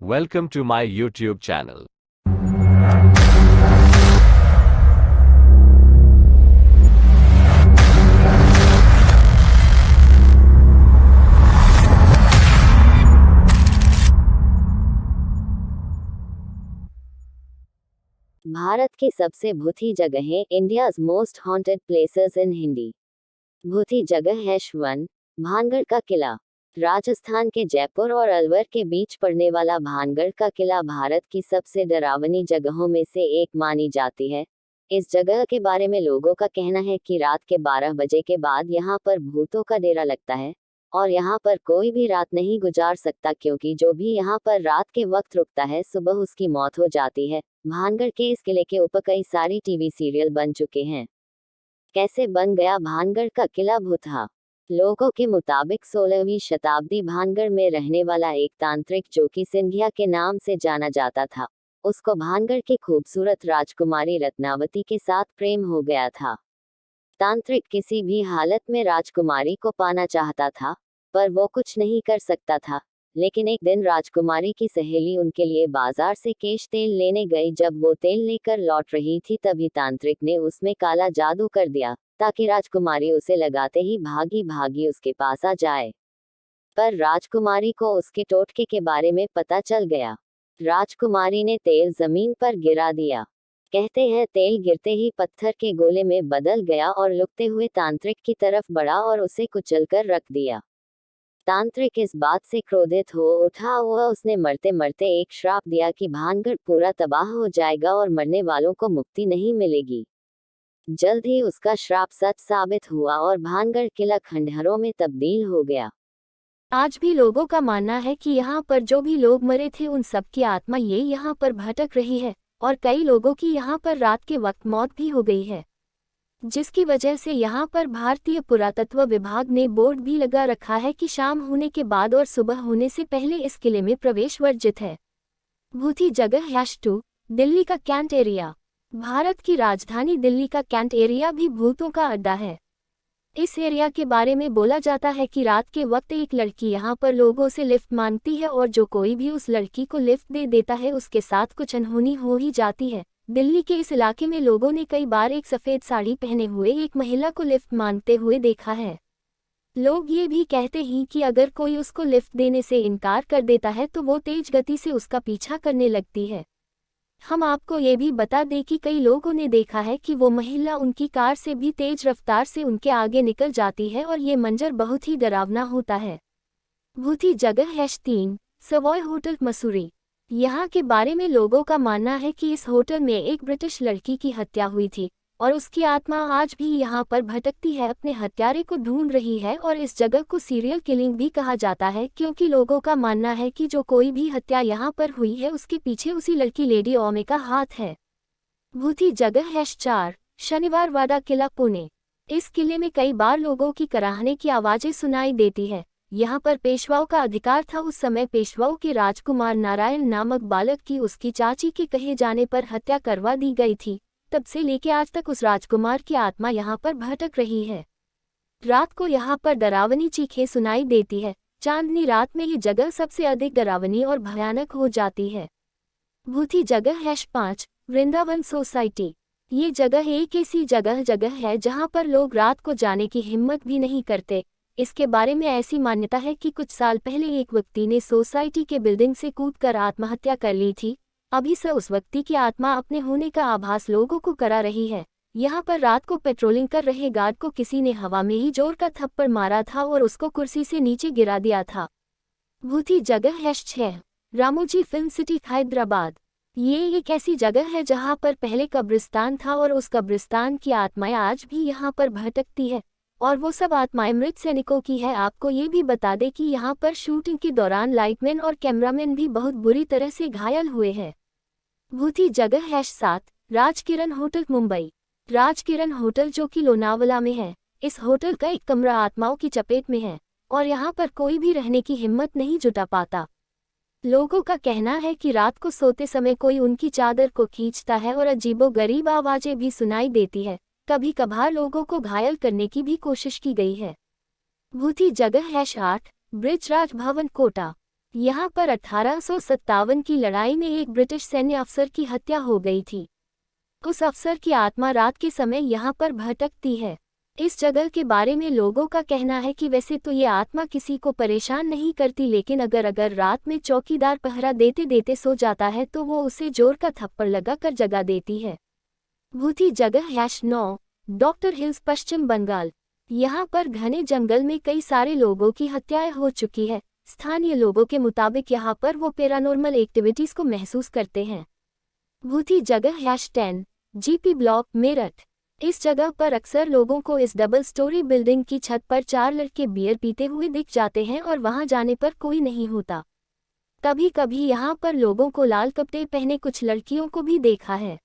Welcome to my YouTube channel. Bharat की सबसे भूती जगहें, India's most haunted places in Hindi. भूती जगह #1 भानगढ़ का किला। राजस्थान के जयपुर और अलवर के बीच पड़ने वाला भानगढ़ का किला भारत की सबसे डरावनी जगहों में से एक मानी जाती है। इस जगह के बारे में लोगों का कहना है कि रात के 12 बजे के बाद यहाँ पर भूतों का डेरा लगता है और यहाँ पर कोई भी रात नहीं गुजार सकता, क्योंकि जो भी यहाँ पर रात के वक्त रुकता है सुबह उसकी मौत हो जाती है। भानगढ़ के इस किले के ऊपर कई सारी टीवी सीरियल बन चुके हैं। कैसे बन गया भानगढ़ का किला भूतहा? लोगों के मुताबिक 16वीं शताब्दी भानगढ़ में रहने वाला एक तांत्रिक, जो कि सिंधिया के नाम से जाना जाता था, उसको भानगढ़ की खूबसूरत राजकुमारी रत्नावती के साथ प्रेम हो गया था। तांत्रिक किसी भी हालत में राजकुमारी को पाना चाहता था, पर वो कुछ नहीं कर सकता था। लेकिन एक दिन राजकुमारी की सहेली उनके लिए बाजार से केश तेल लेने गई। जब वो तेल लेकर लौट रही थी, तभी तांत्रिक ने उसमें काला जादू कर दिया, ताकि राजकुमारी उसे लगाते ही भागी भागी उसके पास आ जाए। पर राजकुमारी को उसके टोटके के बारे में पता चल गया। राजकुमारी ने तेल जमीन पर गिरा दिया। कहते हैं तेल गिरते ही पत्थर के गोले में बदल गया और लुकते हुए तांत्रिक की तरफ बढ़ा और उसे कुचलकर रख दिया। तांत्रिक इस बात से क्रोधित हो उठा और उसने मरते मरते एक श्राप दिया कि भानगढ़ पूरा तबाह हो जाएगा और मरने वालों को मुक्ति नहीं मिलेगी। जल्द ही उसका श्राप सच साबित हुआ और भानगढ़ किला खंडहरों में तब्दील हो गया। आज भी लोगों का मानना है कि यहाँ पर जो भी लोग मरे थे उन सब की आत्मा ये यहाँ पर भटक रही है, और कई लोगों की यहाँ पर रात के वक्त मौत भी हो गई है, जिसकी वजह से यहाँ पर भारतीय पुरातत्व विभाग ने बोर्ड भी लगा रखा है कि शाम होने के बाद और सुबह होने से पहले इस किले में प्रवेश वर्जित है। भूती जगह #2 दिल्ली का कैंट एरिया। भारत की राजधानी दिल्ली का कैंट एरिया भी भूतों का अड्डा है। इस एरिया के बारे में बोला जाता है कि रात के वक्त एक लड़की यहाँ पर लोगों से लिफ्ट मांगती है, और जो कोई भी उस लड़की को लिफ्ट दे देता है उसके साथ कुछ अनहोनी हो ही जाती है। दिल्ली के इस इलाके में लोगों ने कई बार एक सफ़ेद साड़ी पहने हुए एक महिला को लिफ्ट मांगते हुए देखा है। लोग ये भी कहते हैं कि अगर कोई उसको लिफ्ट देने से इनकार कर देता है तो वो तेज गति से उसका पीछा करने लगती है। हम आपको ये भी बता दें कि कई लोगों ने देखा है कि वो महिला उनकी कार से भी तेज रफ्तार से उनके आगे निकल जाती है, और ये मंजर बहुत ही डरावना होता है। भूती जगह #3 सवॉय होटल मसूरी। यहाँ के बारे में लोगों का मानना है कि इस होटल में एक ब्रिटिश लड़की की हत्या हुई थी, और उसकी आत्मा आज भी यहाँ पर भटकती है, अपने हत्यारे को ढूंढ रही है। और इस जगह को सीरियल किलिंग भी कहा जाता है, क्योंकि लोगों का मानना है कि जो कोई भी हत्या यहाँ पर हुई है उसके पीछे उसी लड़की लेडी ओमे का हाथ है। भूती जगह #4 शनिवार वाड़ा किला पुणे। इस किले में कई बार लोगों की कराहने की आवाजें सुनाई देती है। यहाँ पर पेशवाओं का अधिकार था। उस समय पेशवाओं के राजकुमार नारायण नामक बालक की उसकी चाची के कहे जाने पर हत्या करवा दी गई थी। तब से लेकर आज तक उस राजकुमार की आत्मा यहाँ पर भटक रही है। रात को यहाँ पर डरावनी चीखें सुनाई देती है। चांदनी रात में ये जगह सबसे अधिक डरावनी और भयानक हो जाती है। भूती जगह #5 वृंदावन सोसाइटी। ये जगह एक ऐसी जगह है जहाँ पर लोग रात को जाने की हिम्मत भी नहीं करते। इसके बारे में ऐसी मान्यता है कि कुछ साल पहले एक व्यक्ति ने सोसाइटी के बिल्डिंग से कूदकर आत्महत्या कर ली थी। अभी से उस व्यक्ति की आत्मा अपने होने का आभास लोगों को करा रही है। यहाँ पर रात को पेट्रोलिंग कर रहे गार्ड को किसी ने हवा में ही जोर का थप्पड़ मारा था और उसको कुर्सी से नीचे गिरा दिया था। भूती जगह #6 रामोजी फिल्म सिटी हैदराबाद। ये एक ऐसी जगह है जहाँ पर पहले कब्रिस्तान था, और उस कब्रिस्तान की आत्माएं आज भी यहाँ पर भटकती है, और वो सब आत्माएं मृत सैनिकों की है। आपको ये भी बता दें कि यहाँ पर शूटिंग के दौरान लाइटमैन और कैमरामैन भी बहुत बुरी तरह से घायल हुए हैं। भूती जगह #7 राजकिरण होटल मुंबई। राजकिरण होटल जो कि लोनावला में है, इस होटल का एक कमरा आत्माओं की चपेट में है, और यहाँ पर कोई भी रहने की हिम्मत नहीं जुटा पाता। लोगों का कहना है कि रात को सोते समय कोई उनकी चादर को खींचता है और अजीबोगरीब आवाजें भी सुनाई देती है। कभी कभार लोगों को घायल करने की भी कोशिश की गई है। भूती जगह #8 ब्रिजराज भवन कोटा। यहाँ पर 1857 की लड़ाई में एक ब्रिटिश सैन्य अफसर की हत्या हो गई थी। उस अफसर की आत्मा रात के समय यहाँ पर भटकती है। इस जगह के बारे में लोगों का कहना है कि वैसे तो ये आत्मा किसी को परेशान नहीं करती, लेकिन अगर रात में चौकीदार पहरा देते देते सो जाता है तो वो उसे जोर का थप्पड़ लगा कर जगा देती है। भूती जगह #9 डॉक्टर हिल्स, पश्चिम बंगाल। यहाँ पर घने जंगल में कई सारे लोगों की हत्याएं हो चुकी है। स्थानीय लोगों के मुताबिक यहाँ पर वो पैरानॉर्मल एक्टिविटीज को महसूस करते हैं। भूती जगह #10 जीपी ब्लॉक, मेरठ। इस जगह पर अक्सर लोगों को इस डबल स्टोरी बिल्डिंग की छत पर 4 लड़के बियर पीते हुए दिख जाते हैं और वहां जाने पर कोई नहीं होता। कभी कभी यहाँ पर लोगों को लाल कपड़े पहने कुछ लड़कियों को भी देखा है।